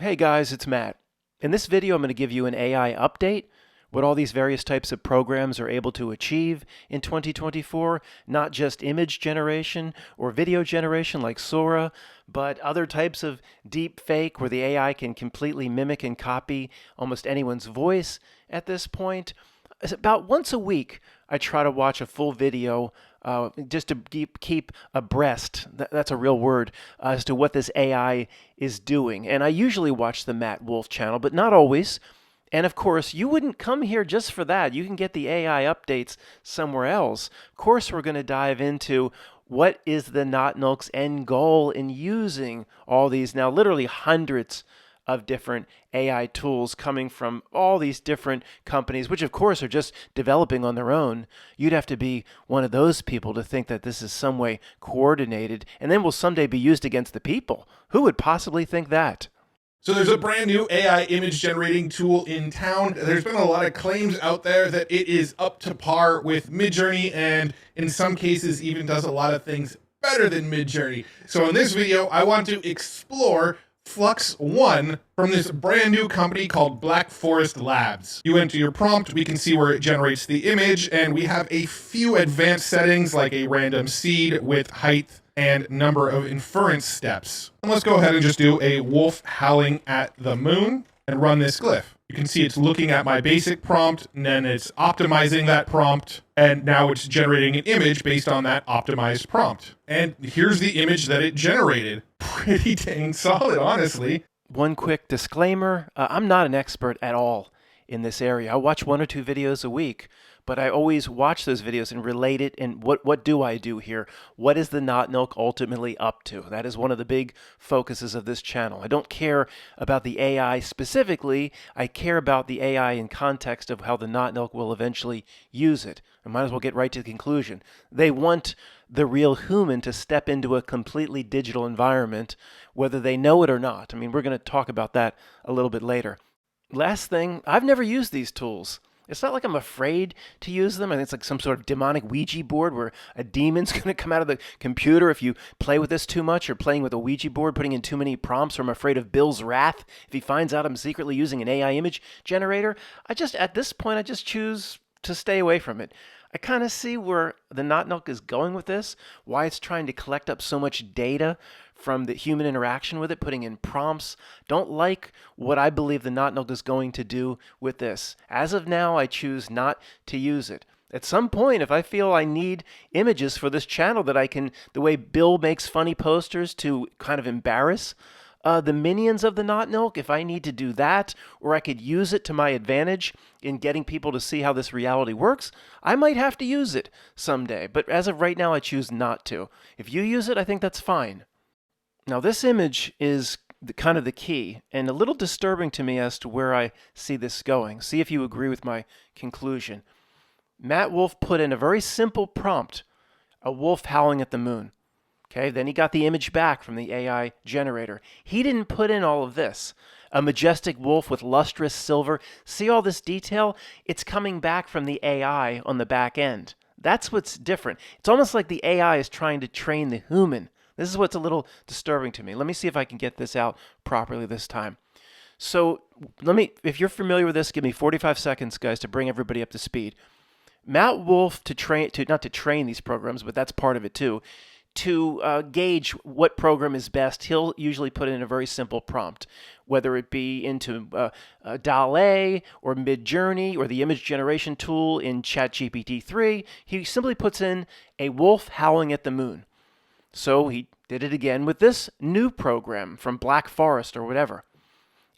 Hey guys, it's Matt. In this video, I'm going to give you an AI update, what all these various types of programs are able to achieve in 2024, not just image generation or video generation like Sora, but other types of deep fake where the AI can completely mimic and copy almost anyone's voice at this point. About once a week, I try to watch a full video just to keep abreast, that's a real word, as to what this AI is doing. And I usually watch the Matt Wolf channel, but not always. And of course, you wouldn't come here just for that. You can get the AI updates somewhere else. Of course, we're going to dive into what is the notnilC's end goal in using all these now literally hundreds of different AI tools coming from all these different companies, which of course are just developing on their own. You'd have to be one of those people to think that this is some way coordinated and then will someday be used against the people. Who would possibly think that? So there's a brand new AI image generating tool in town. There's been a lot of claims out there that it is up to par with Midjourney and in some cases even does a lot of things better than Midjourney. So in this video, I want to explore Flux 1 from this brand new company called Black Forest Labs. You enter your prompt, we can see where it generates the image, and we have a few advanced settings like a random seed, width, height, and number of inference steps. And let's go ahead and just do a wolf howling at the moon and run this glyph. You can see it's looking at my basic prompt, and then it's optimizing that prompt, and now it's generating an image based on that optimized prompt. And here's the image that it generated. Pretty dang solid, honestly. One quick disclaimer, I'm not an expert at all in this area. I watch 1 or 2 videos a week, but I always watch those videos and relate it. And what do I do here? What is the notnilC ultimately up to? That is one of the big focuses of this channel. I don't care about the AI specifically. I care about the AI in context of how the notnilC will eventually use it. I might as well get right to the conclusion. They want the real human to step into a completely digital environment, whether they know it or not. I mean, we're going to talk about that a little bit later. Last thing, I've never used these tools. It's not like I'm afraid to use them. I think it's like some sort of demonic Ouija board where a demon's going to come out of the computer if you play with this too much, or playing with a Ouija board, putting in too many prompts, or I'm afraid of Bill's wrath if he finds out I'm secretly using an AI image generator. At this point, I just choose to stay away from it. I kind of see where the notnilC is going with this, why it's trying to collect up so much data from the human interaction with it, putting in prompts. Don't like what I believe the notnilC is going to do with this. As of now, I choose not to use it. At some point, if I feel I need images for this channel that I can, the way Bill makes funny posters to kind of embarrass the minions of the notnilC, if I need to do that, or I could use it to my advantage in getting people to see how this reality works, I might have to use it someday. But as of right now, I choose not to. If you use it, I think that's fine. Now, this image is kind of the key, and a little disturbing to me as to where I see this going. See if you agree with my conclusion. Matt Wolf put in a very simple prompt, a wolf howling at the moon. Okay, then he got the image back from the AI generator. He didn't put in all of this. A majestic wolf with lustrous silver. See all this detail? It's coming back from the AI on the back end. That's what's different. It's almost like the AI is trying to train the human. This is what's a little disturbing to me. Let me see if I can get this out properly this time. So if you're familiar with this, give me 45 seconds, guys, to bring everybody up to speed. Matt Wolf, not to train these programs, but that's part of it too, to gauge what program is best, he'll usually put in a very simple prompt, whether it be into DALL-E or Midjourney or the image generation tool in ChatGPT 3. He simply puts in a wolf howling at the moon. So he did it again with this new program from Black Forest or whatever.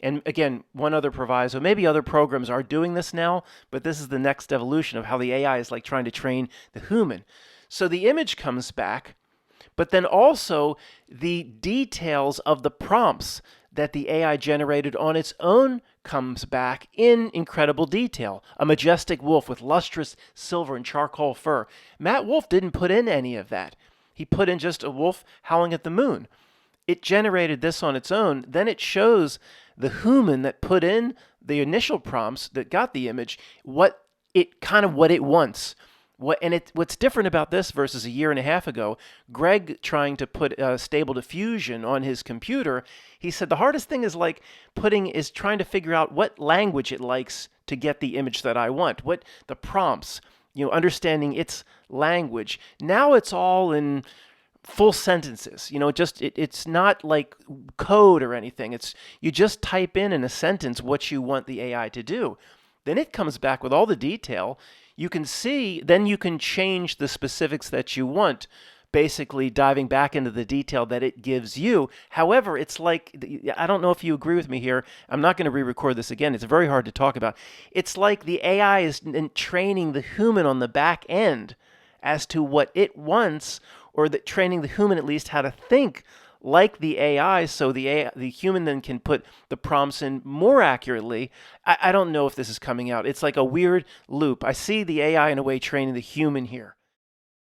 And again, one other proviso, maybe other programs are doing this now, but this is the next evolution of how the AI is like trying to train the human. So the image comes back, but then also the details of the prompts that the AI generated on its own comes back in incredible detail. A majestic wolf with lustrous silver and charcoal fur. Matt Wolf didn't put in any of that. He put in just a wolf howling at the moon. It generated this on its own. Then it shows the human that put in the initial prompts that got the image what it wants. What's different about this versus a year and a half ago, Greg trying to put Stable Diffusion on his computer, he said the hardest thing is trying to figure out what language it likes to get the image that I want, what the prompts, understanding its language. Now it's all in full sentences. It's not like code or anything. It's you just type in a sentence what you want the AI to do. Then it comes back with all the detail. You can see, then you can change the specifics that you want, basically diving back into the detail that it gives you. However, it's like, I don't know if you agree with me here. I'm not going to re-record this again. It's very hard to talk about. It's like the AI is training the human on the back end as to what it wants, or training the human at least how to think like the AI, so the human then can put the prompts in more accurately. I don't know if this is coming out. It's like a weird loop. I see the AI in a way training the human here.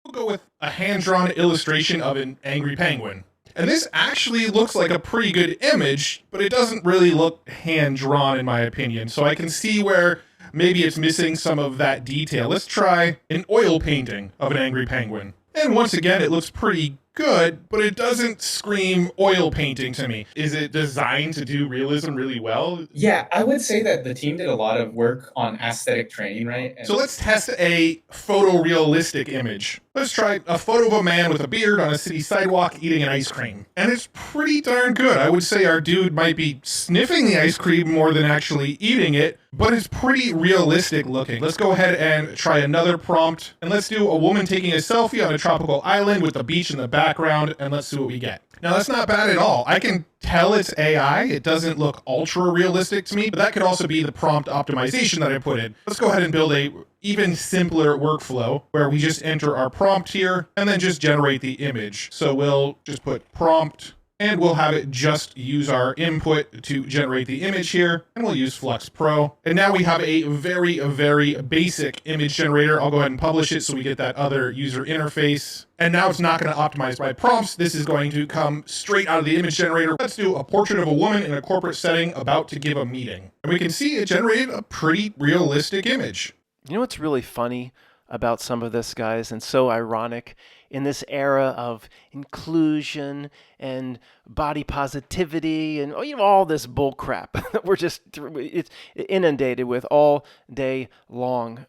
We'll go with a hand-drawn illustration of an angry penguin. And this actually looks like a pretty good image, but it doesn't really look hand-drawn in my opinion. So I can see where maybe it's missing some of that detail. Let's try an oil painting of an angry penguin. And once again, it looks pretty good, but it doesn't scream oil painting to me. Is it designed to do realism really well? Yeah, I would say that the team did a lot of work on aesthetic training, right? So let's test a photorealistic image. Let's try a photo of a man with a beard on a city sidewalk eating an ice cream. And it's pretty darn good. I would say our dude might be sniffing the ice cream more than actually eating it, but it's pretty realistic looking. Let's go ahead and try another prompt. And let's do a woman taking a selfie on a tropical island with the beach in the background, and let's see what we get. Now, that's not bad at all. I can tell it's AI. It doesn't look ultra realistic to me, but that could also be the prompt optimization that I put in. Let's go ahead and build a even simpler workflow where we just enter our prompt here and then just generate the image. So we'll just put prompt, and we'll have it just use our input to generate the image here, and we'll use Flux Pro. And now we have a very, very basic image generator. I'll go ahead and publish it so we get that other user interface. And now it's not going to optimize by prompts. This is going to come straight out of the image generator. Let's do a portrait of a woman in a corporate setting about to give a meeting. And we can see it generated a pretty realistic image. You know what's really funny about some of this, guys, and so ironic in this era of inclusion and body positivity and all this bull crap that it's inundated with all day long.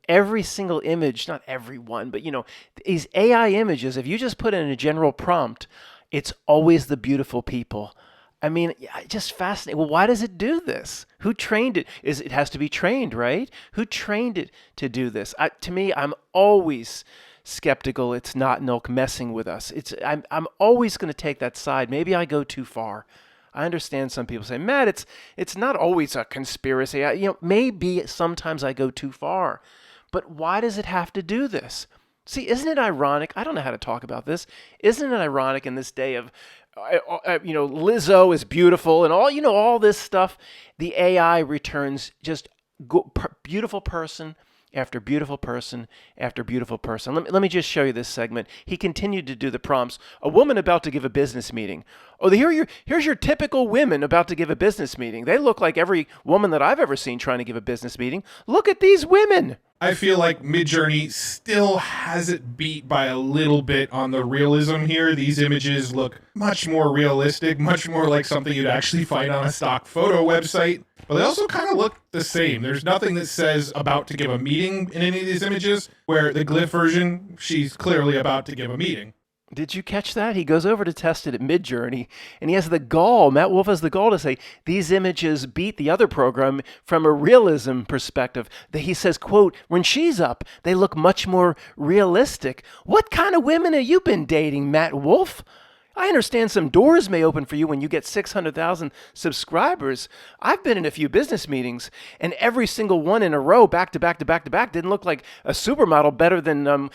Every single image, not every one, but these AI images, if you just put in a general prompt, it's always the beautiful people. I mean, just fascinating. Well, why does it do this? Who trained it? It has to be trained, right? Who trained it to do this? To me, I'm always skeptical. It's notnilC messing with us. I'm always going to take that side. Maybe I go too far. I understand some people say, Matt, it's not always a conspiracy. Maybe sometimes I go too far. But why does it have to do this? See, isn't it ironic? I don't know how to talk about this. Isn't it ironic in this day of Lizzo is beautiful and all this stuff? The AI returns just beautiful person after beautiful person after beautiful person. Let me just show you this segment. He continued to do the prompts. A woman about to give a business meeting. Oh, here's your typical women about to give a business meeting. They look like every woman that I've ever seen trying to give a business meeting. Look at these women. I feel like Midjourney still has it beat by a little bit on the realism here. These images look much more realistic, much more like something you'd actually find on a stock photo website. But they also kind of look the same. There's nothing that says about to give a meeting in any of these images, where the glyph version, she's clearly about to give a meeting. Did you catch that? He goes over to test it at Midjourney, and he has the gall, Matt Wolf has the gall to say, these images beat the other program from a realism perspective. He says, quote, when she's up, they look much more realistic. What kind of women have you been dating, Matt Wolf? I understand some doors may open for you when you get 600,000 subscribers. I've been in a few business meetings, and every single one in a row, back to back to back to back, didn't look like a supermodel better than,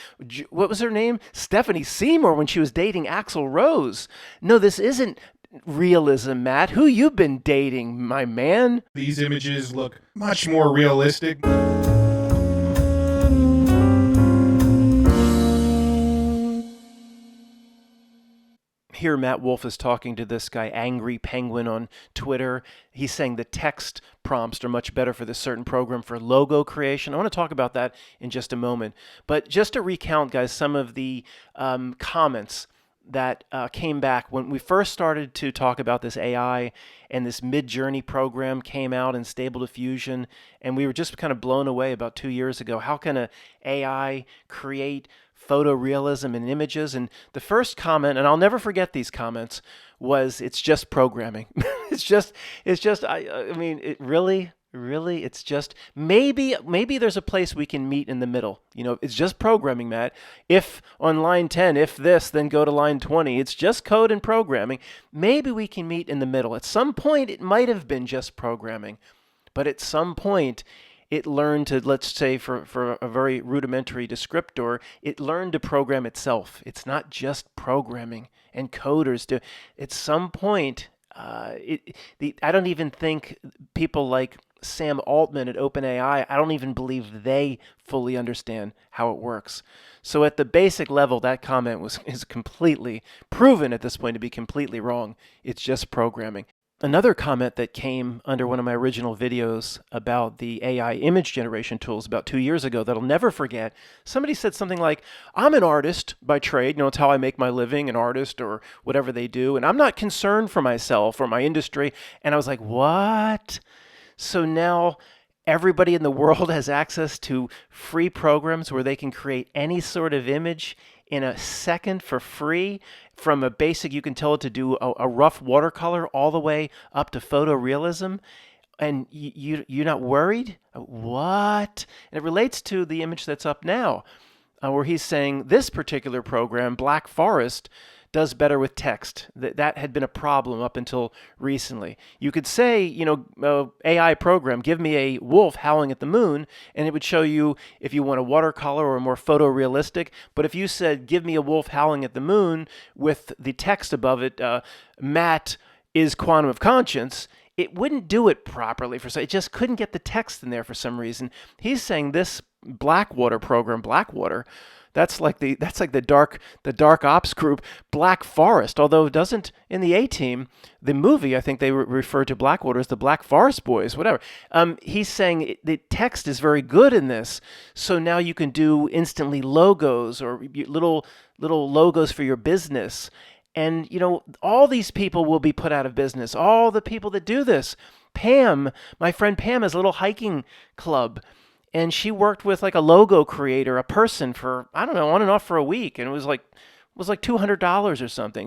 what was her name? Stephanie Seymour when she was dating Axl Rose. No, this isn't realism, Matt. Who you been dating, my man? These images look much more realistic. here Matt Wolf is talking to this guy, Angry Penguin, on Twitter. He's saying the text prompts are much better for this certain program for logo creation. I want to talk about that in just a moment. But just to recount, guys, some of the comments that came back when we first started to talk about this AI, and this Midjourney program came out in Stable Diffusion, and we were just kind of blown away about 2 years ago. How can a AI create photorealism in images? And the first comment, and I'll never forget these comments, was, "It's just programming." I mean, it really, it's just, maybe there's a place we can meet in the middle. It's just programming, Matt. If on line 10, if this, then go to line 20. It's just code and programming. Maybe we can meet in the middle. At some point, it might have been just programming, but at some point, it learned to, let's say, for a very rudimentary descriptor, it learned to program itself. It's not just programming, and coders do. At some point, I don't even think people like Sam Altman at OpenAI, I don't even believe they fully understand how it works. So at the basic level, that comment is completely proven at this point to be completely wrong. It's just programming. Another comment that came under one of my original videos about the AI image generation tools about 2 years ago that I'll never forget, somebody said something like, "I'm an artist by trade, it's how I make my living, an artist," or whatever they do, "and I'm not concerned for myself or my industry." And I was like, what? So now everybody in the world has access to free programs where they can create any sort of image in a second for free, from a basic, you can tell it to do a rough watercolor all the way up to photorealism, and you're not worried? What? And it relates to the image that's up now, where he's saying this particular program, Black Forest, does better with text. That had been a problem up until recently. You could say, AI program, give me a wolf howling at the moon, and it would show you if you want a watercolor or a more photorealistic. But if you said, give me a wolf howling at the moon with the text above it, Matt is quantum of conscience, it wouldn't do it properly. It just couldn't get the text in there for some reason. He's saying this Blackwater program, Blackwater, that's like the dark ops group, Black Forest. Although it doesn't in the A-Team, the movie, I think they refer to Blackwater as the Black Forest Boys, whatever. He's saying the text is very good in this, so now you can do instantly logos or little logos for your business, and all these people will be put out of business. All the people that do this. Pam, my friend Pam, has a little hiking club. And she worked with like a logo creator, a person, for, I don't know, on and off for a week. And it was like $200 or something.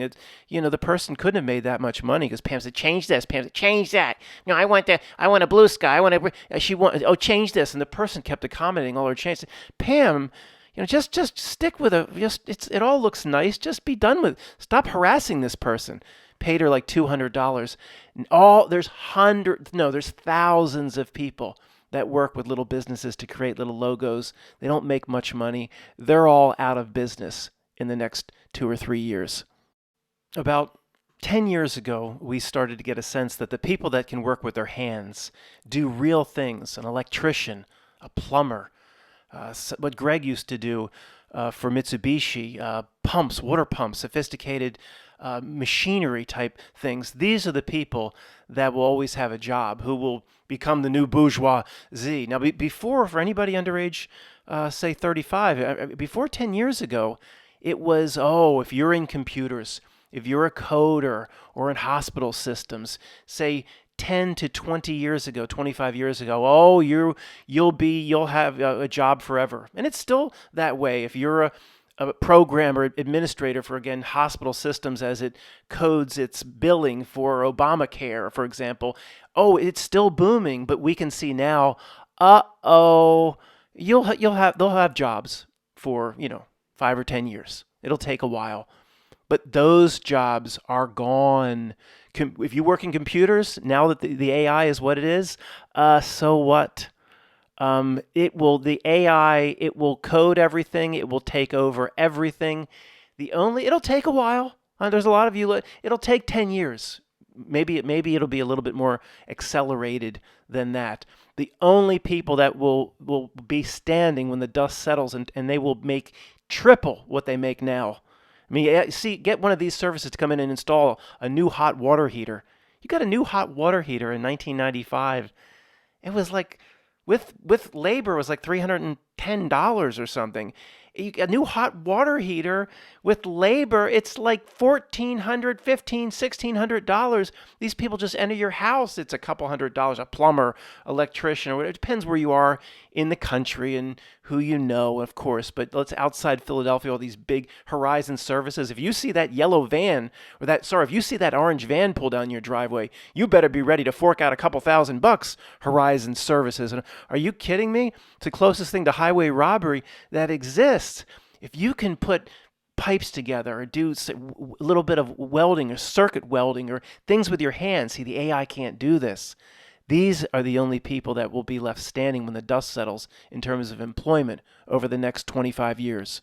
The person couldn't have made that much money because Pam said, change this. Pam said, change that. I want a blue sky. Change this. And the person kept accommodating all her changes. Pam, just stick with it all looks nice. Just be done with it. Stop harassing this person. Paid her like $200. There's thousands of people that work with little businesses to create little logos. They don't make much money. They're all out of business in the next 2 or 3 years. About 10 years ago, we started to get a sense that the people that can work with their hands, do real things, an electrician, a plumber, what Greg used to do for Mitsubishi, pumps, water pumps, sophisticated machinery type things. These are the people that will always have a job, who will become the new bourgeoisie. Now, before, for anybody under age, say 35, before 10 years ago, it was, if you're in computers, if you're a coder or in hospital systems, say 10 to 20 years ago, 25 years ago, you'll have a job forever. And it's still that way. If you're a programmer, administrator for, again, hospital systems as it codes its billing for Obamacare, for example, it's still booming, but we can see now, they'll have jobs for, 5 or 10 years. It'll take a while, but those jobs are gone. If you work in computers, now that the AI is what it is, so what? The AI, it will code everything. It will take over everything. It'll take a while. There's a lot of you, it'll take 10 years. Maybe it'll be a little bit more accelerated than that. The only people that will be standing when the dust settles, and they will make triple what they make now. I mean, see, get one of these services to come in and install a new hot water heater. You got a new hot water heater in 1995. It was like, with labor, it was like $310 or something. A new hot water heater with labor, it's like $1,400, $1,500, $1,600. These people just enter your house. It's a couple $100. A plumber, electrician, or whatever. It depends where you are in the country and who you know, of course. But let's outside Philadelphia, all these big Horizon services. If you see that yellow van, if you see that orange van pull down your driveway, you better be ready to fork out a couple $1,000. Horizon services. And are you kidding me? It's the closest thing to highway robbery that exists. If you can put pipes together or do a little bit of welding or circuit welding or things with your hands, see, the AI can't do this. These are the only people that will be left standing when the dust settles in terms of employment over the next 25 years.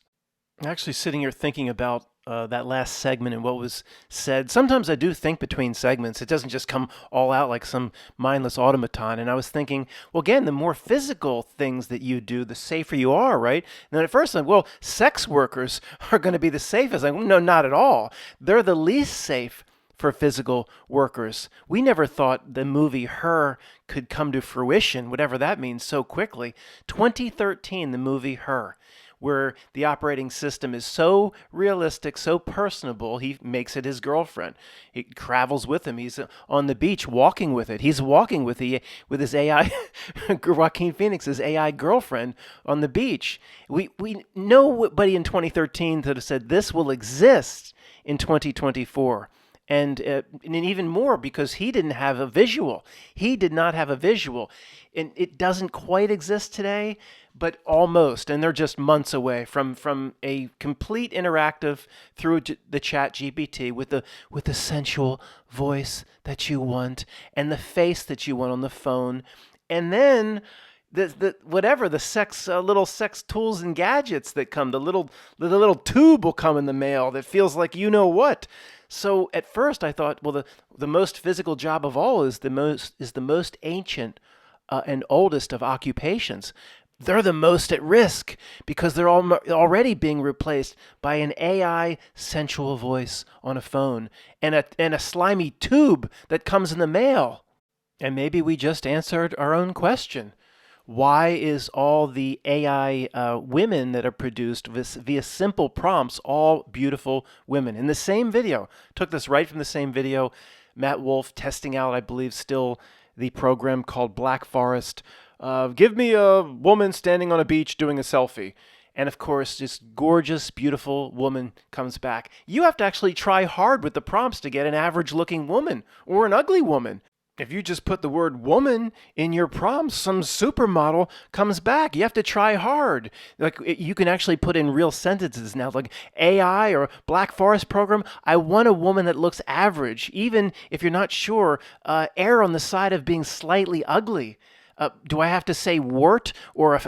I'm actually sitting here thinking about that last segment and what was said. Sometimes I do think between segments. It doesn't just come all out like some mindless automaton. And I was thinking, well, again, the more physical things that you do, the safer you are, right? And then at first I'm, well, sex workers are going to be the safest. Like, no, not at all. They're the least safe for physical workers. We never thought the movie Her could come to fruition, whatever that means, so quickly. 2013, the movie Her, where the operating system is so realistic, so personable, he makes it his girlfriend. He travels with him. He's on the beach walking with it. He's walking with his AI, Joaquin Phoenix's AI girlfriend on the beach. We nobody in 2013 that have said this will exist in 2024. And even more because he didn't have a visual. He did not have a visual. And it doesn't quite exist today, but almost. And they're just months away from a complete interactive through the chat GPT with the sensual voice that you want and the face that you want on the phone. And then the little sex tools and gadgets that come, the little tube will come in the mail that feels like you know what. So at first I thought, well, the most physical job of all is the most ancient and oldest of occupations. They're the most at risk because they're already being replaced by an AI sensual voice on a phone and a slimy tube that comes in the mail. And maybe we just answered our own question. Why is all the AI women that are produced via simple prompts all beautiful women? In the same video, took this right from the same video, Matt Wolf testing out, I believe, still the program called Black Forest. Give me a woman standing on a beach doing a selfie. And of course, this gorgeous, beautiful woman comes back. You have to actually try hard with the prompts to get an average-looking woman or an ugly woman. If you just put the word woman in your prompt, some supermodel comes back. You have to try hard. Like you can actually put in real sentences now, like AI or Black Forest program. I want a woman that looks average. Even if you're not sure, err on the side of being slightly ugly. Do I have to say wart or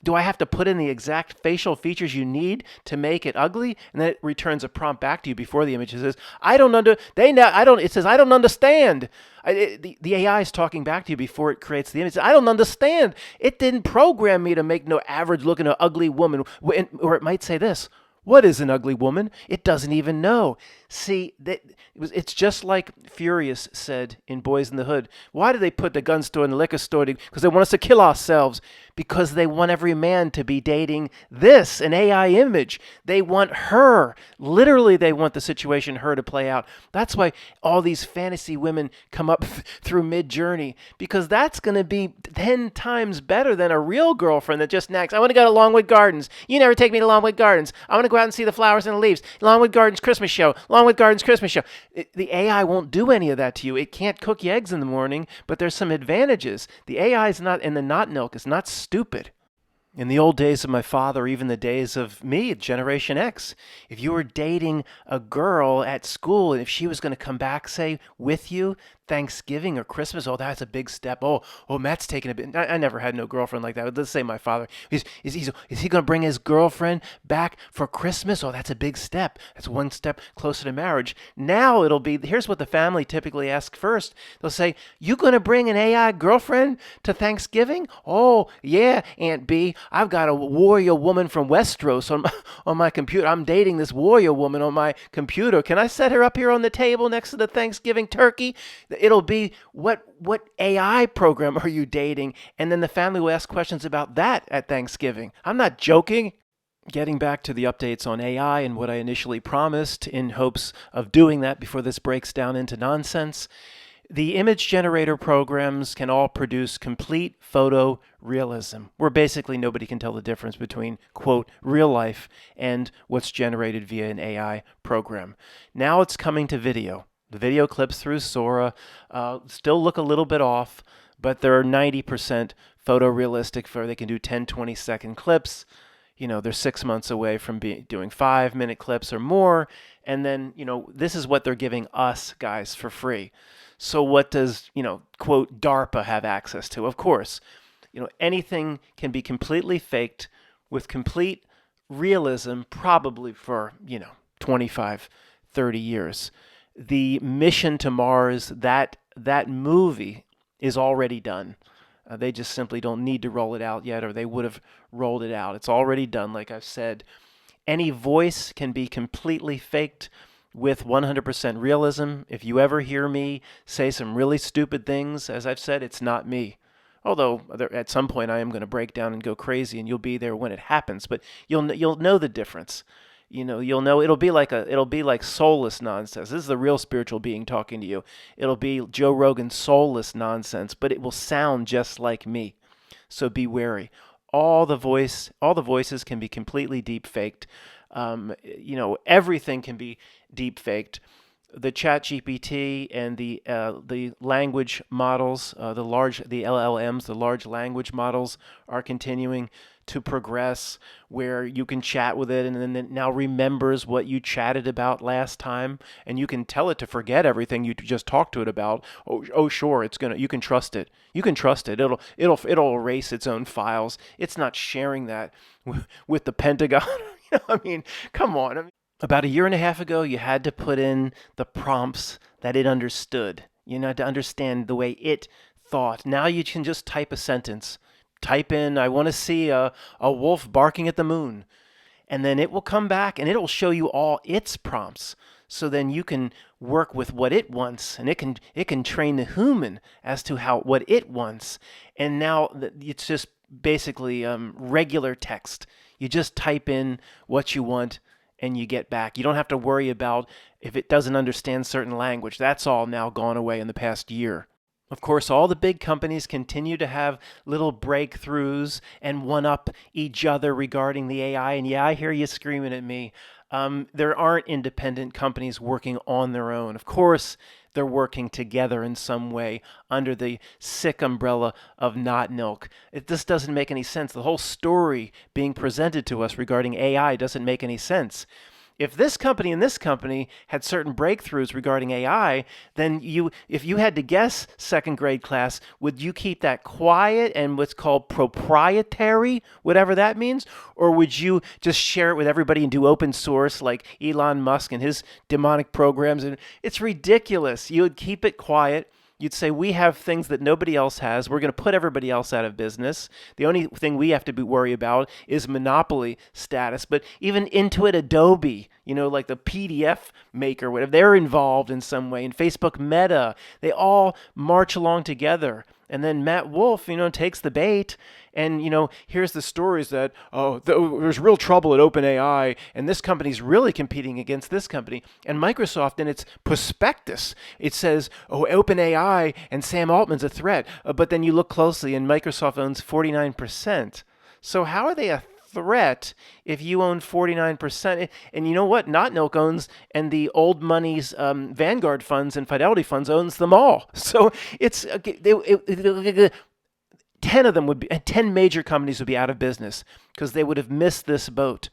do I have to put in the exact facial features you need to make it ugly? And then it returns a prompt back to you before the image. It says, it says, I don't understand. The AI is talking back to you before it creates the image. I don't understand. It didn't program me to make no average looking or ugly woman. Or it might say this. What is an ugly woman? It doesn't even know. See, it's just like Furious said in Boys in the Hood. Why do they put the gun store and the liquor store? Because they want us to kill ourselves. Because they want every man to be dating an AI image. They want her. Literally, they want the situation her to play out. That's why all these fantasy women come up through Midjourney. Because that's going to be 10 times better than a real girlfriend that just nags. I want to go to Longwood Gardens. You never take me to Longwood Gardens. I want to go out and see the flowers and the leaves. Longwood Gardens Christmas show. Longwood Gardens Christmas show. The AI won't do any of that to you. It can't cook you eggs in the morning, but there's some advantages. The AI is not, and the notnilC is not stupid. In the old days of my father, even the days of me, Generation X, if you were dating a girl at school and if she was going to come back, say, with you, Thanksgiving or Christmas. Oh, that's a big step. Oh, Matt's taking a bit. I never had no girlfriend like that. Let's say my father. Is he going to bring his girlfriend back for Christmas? Oh, that's a big step. That's one step closer to marriage. Now it'll be, here's what the family typically asks first. They'll say, you going to bring an AI girlfriend to Thanksgiving? Oh, yeah, Aunt B. I've got a warrior woman from Westeros on my computer. I'm dating this warrior woman on my computer. Can I set her up here on the table next to the Thanksgiving turkey? It'll be, what AI program are you dating? And then the family will ask questions about that at Thanksgiving. I'm not joking. Getting back to the updates on AI and what I initially promised in hopes of doing that before this breaks down into nonsense. The image generator programs can all produce complete photo realism, where basically nobody can tell the difference between, quote, real life and what's generated via an AI program. Now it's coming to video. The video clips through Sora still look a little bit off, but they're 90% photorealistic, for they can do 10, 20-second clips. They're 6 months away from doing 5-minute clips or more. And then, this is what they're giving us guys for free. So what does, quote, DARPA have access to? Of course, anything can be completely faked with complete realism, probably for, 25, 30 years. The mission to Mars, that movie is already done. They just simply don't need to roll it out yet, or they would have rolled it out. It's already done, like I've said. Any voice can be completely faked with 100% realism. If you ever hear me say some really stupid things, as I've said, it's not me. Although at some point I am going to break down and go crazy, and you'll be there when it happens. But you'll know the difference. You'll know it'll be like soulless nonsense. This is the real spiritual being talking to you. It'll be Joe Rogan's soulless nonsense, but it will sound just like me. So be wary. All the voices can be completely deep faked. Everything can be deep faked. The Chat GPT and the language models, the LLMs, the large language models, are continuing to progress, where you can chat with it and then it now remembers what you chatted about last time, and you can tell it to forget everything you just talked to it about. Oh, sure, you can trust it. You can trust it. It'll erase its own files. It's not sharing that with the Pentagon. Come on. About a year and a half ago, you had to put in the prompts that it understood. To understand the way it thought. Now you can just type a sentence. Type in, I want to see a wolf barking at the moon. And then it will come back and it'll show you all its prompts. So then you can work with what it wants, and it can train the human as to what it wants. And now it's just basically regular text. You just type in what you want and you get back. You don't have to worry about if it doesn't understand certain language. That's all now gone away in the past year. Of course, all the big companies continue to have little breakthroughs and one-up each other regarding the AI. And yeah, I hear you screaming at me. There aren't independent companies working on their own. Of course, they're working together in some way under the sick umbrella of notnilC. This doesn't make any sense. The whole story being presented to us regarding AI doesn't make any sense. If this company and this company had certain breakthroughs regarding AI, then if you had to guess, second grade class, would you keep that quiet and what's called proprietary, whatever that means? Or would you just share it with everybody and do open source like Elon Musk and his demonic programs? And it's ridiculous. You would keep it quiet. You'd say, we have things that nobody else has. We're going to put everybody else out of business. The only thing we have to worry about is monopoly status. But even Intuit, Adobe, like the PDF maker, whatever, they're involved in some way. And Facebook Meta, they all march along together. And then Matt Wolf, takes the bait. And, here's the stories that, there's real trouble at OpenAI, and this company's really competing against this company. And Microsoft, in its prospectus, it says, OpenAI and Sam Altman's a threat. But then you look closely, and Microsoft owns 49%. So how are they a threat if you own 49%? And you know what? notnilC owns, and the old money's Vanguard funds and Fidelity funds owns them all. So it's 10 major companies would be out of business because they would have missed this boat.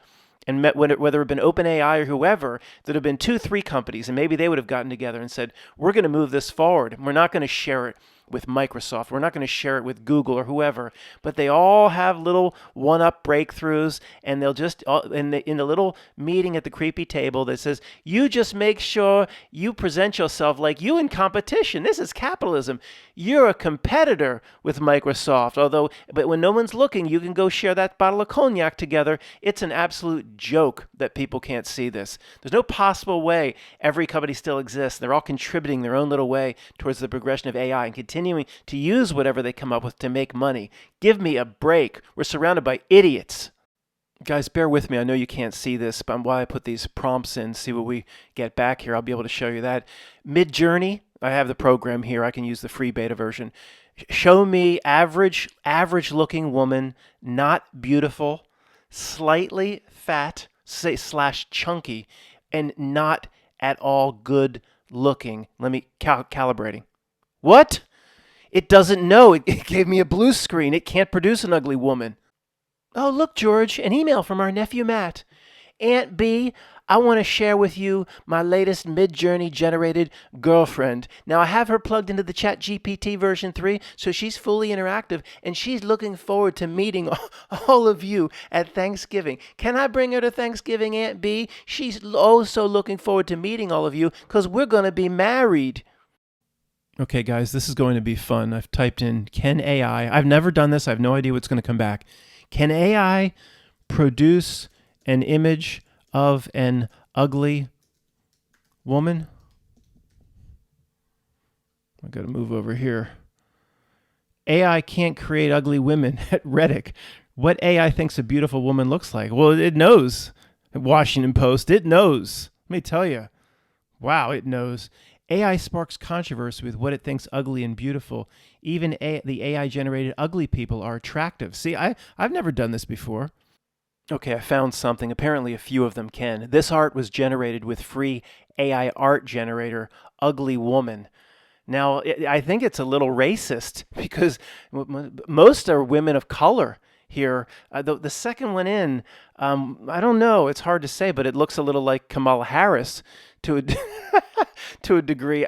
and whether it had been OpenAI or whoever, there'd have been 2, 3 companies, and maybe they would have gotten together and said, we're going to move this forward. We're not going to share it with Microsoft. We're not going to share it with Google or whoever. But they all have little one-up breakthroughs, and they'll just, in the little meeting at the creepy table that says, you just make sure you present yourself like you in competition. This is capitalism. You're a competitor with Microsoft. But when no one's looking, you can go share that bottle of cognac together. It's an absolute joke that people can't see this. There's no possible way every company still exists. They're all contributing their own little way towards the progression of AI and continuing to use whatever they come up with to make money. Give me a break. We're surrounded by idiots. Guys, bear with me. I know you can't see this, but while I put these prompts in, see what we get back here, I'll be able to show you that. Midjourney, I have the program here. I can use the free beta version. Show me average looking woman, not beautiful, slightly fat, slash chunky, and not at all good looking. Let me calibrating. What? It doesn't know. It gave me a blue screen. It can't produce an ugly woman. Oh, look, George, an email from our nephew Matt. Aunt B, I want to share with you my latest Midjourney generated girlfriend. Now, I have her plugged into the ChatGPT version 3, so she's fully interactive, and she's looking forward to meeting all of you at Thanksgiving. Can I bring her to Thanksgiving, Aunt B? She's also looking forward to meeting all of you because we're going to be married. Okay, guys, this is going to be fun. I've typed in, can AI, I've never done this. I have no idea what's going to come back. Can AI produce an image of an ugly woman? I got to move over here. AI can't create ugly women at Reddit. What AI thinks a beautiful woman looks like? Well, it knows. Washington Post, it knows. Let me tell you. Wow, it knows. AI sparks controversy with what it thinks ugly and beautiful. Even the AI-generated ugly people are attractive. See, I've never done this before. Okay, I found something. Apparently a few of them can. This art was generated with free AI art generator, Ugly Woman. Now, I think it's a little racist because most are women of color here. The second one in, I don't know. It's hard to say, but it looks a little like Kamala Harris to a to a degree.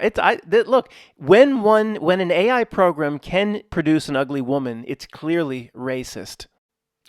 Look, when an AI program can produce an ugly woman, it's clearly racist.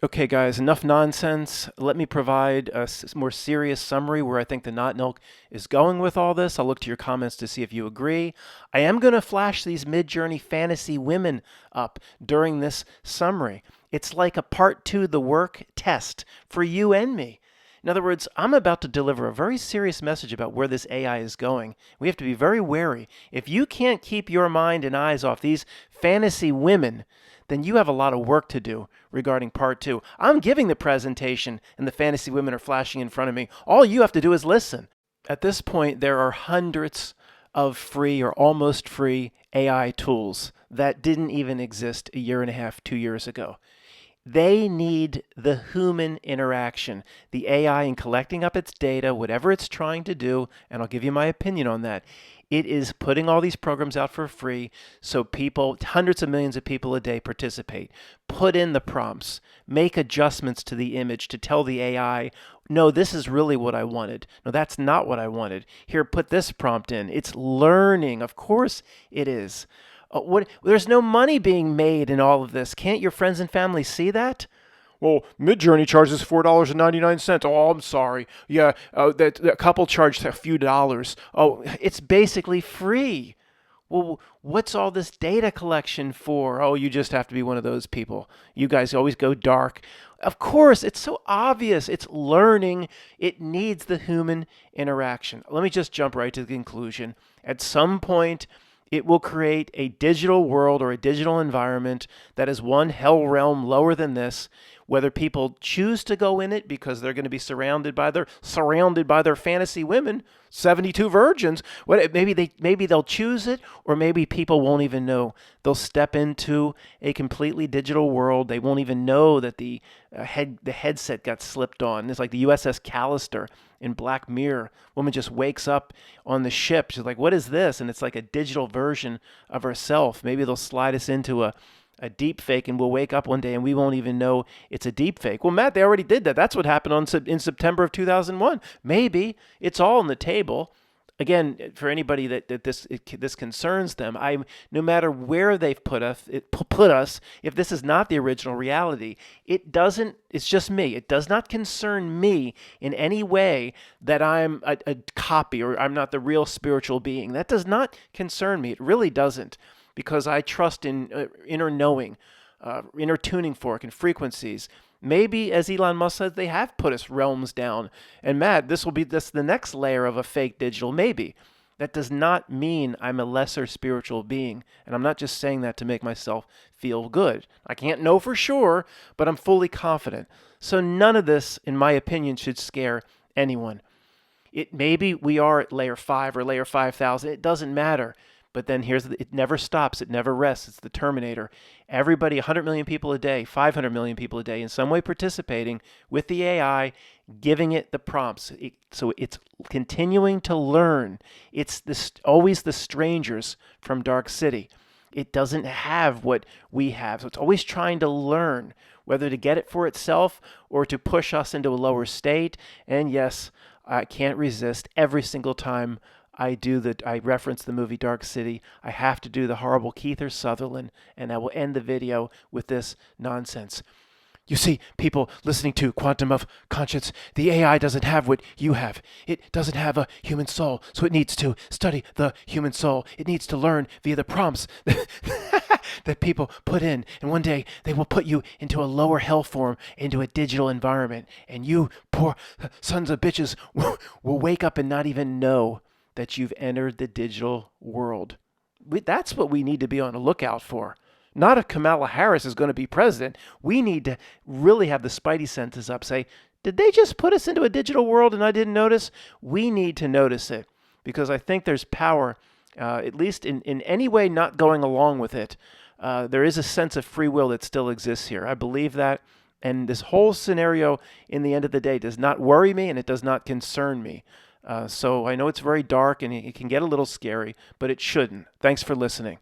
Okay, guys, enough nonsense. Let me provide a more serious summary where I think the notnilC is going with all this. I'll look to your comments to see if you agree. I am going to flash these Midjourney fantasy women up during this summary. It's like a part 2 the work test for you and me. In other words, I'm about to deliver a very serious message about where this AI is going. We have to be very wary. If you can't keep your mind and eyes off these fantasy women, then you have a lot of work to do regarding part 2. I'm giving the presentation, and the fantasy women are flashing in front of me. All you have to do is listen. At this point, there are hundreds of free or almost free AI tools that didn't even exist a year and a half, 2 years ago. They need the human interaction, the AI in collecting up its data, whatever it's trying to do, and I'll give you my opinion on that. It is putting all these programs out for free so people, hundreds of millions of people a day participate. Put in the prompts, make adjustments to the image to tell the AI, no, this is really what I wanted. No, that's not what I wanted. Here, put this prompt in. It's learning. Of course it is. There's no money being made in all of this. Can't your friends and family see that? Well, Midjourney charges $4.99. Oh, I'm sorry. Yeah, that couple charged a few dollars. Oh, it's basically free. Well, what's all this data collection for? Oh, you just have to be one of those people. You guys always go dark. Of course, it's so obvious. It's learning. It needs the human interaction. Let me just jump right to the conclusion. At some point, it will create a digital world or a digital environment that is one hell realm lower than this. Whether people choose to go in it because they're going to be surrounded by their fantasy women, 72 virgins. Maybe they'll choose it, or maybe people won't even know. They'll step into a completely digital world. They won't even know that the headset got slipped on. It's like the USS Callister in Black Mirror. Woman just wakes up on the ship. She's like, "What is this?" And it's like a digital version of herself. Maybe they'll slide us into a a deep fake, and we'll wake up one day and we won't even know it's a deep fake. Well, Matt, they already did that. That's what happened in September of 2001. Maybe it's all on the table. Again, for anybody that this concerns them, no matter where they've put us, if this is not the original reality, it doesn't. It's just me. It does not concern me in any way that I'm a copy or I'm not the real spiritual being. That does not concern me. It really doesn't, because I trust in inner knowing, inner tuning fork and frequencies. Maybe, as Elon Musk says, they have put us realms down. And Matt, this will be the next layer of a fake digital. Maybe. That does not mean I'm a lesser spiritual being. And I'm not just saying that to make myself feel good. I can't know for sure, but I'm fully confident. So none of this, in my opinion, should scare anyone. Maybe we are at layer 5 or layer 5,000. It doesn't matter. But then it never stops. It never rests. It's the Terminator. Everybody, 100 million people a day, 500 million people a day, in some way participating with the AI, giving it the prompts. So it's continuing to learn. It's always the strangers from Dark City. It doesn't have what we have. So it's always trying to learn whether to get it for itself or to push us into a lower state. And yes, I can't resist every single time I reference the movie Dark City. I have to do the horrible Kiefer Sutherland, and I will end the video with this nonsense. You see, people listening to Quantum of Conscience, the AI doesn't have what you have. It doesn't have a human soul, so it needs to study the human soul. It needs to learn via the prompts that people put in. And one day, they will put you into a lower hell form, into a digital environment. And you, poor sons of bitches, will wake up and not even know that you've entered the digital world. That's what we need to be on the lookout for. Not if Kamala Harris is going to be president. We need to really have the spidey senses up. Say, did they just put us into a digital world and I didn't notice? We need to notice it, because I think there's power, at least in any way not going along with it. There is a sense of free will that still exists here. I believe that. And this whole scenario, in the end of the day, does not worry me and it does not concern me. So I know it's very dark and it can get a little scary, but it shouldn't. Thanks for listening.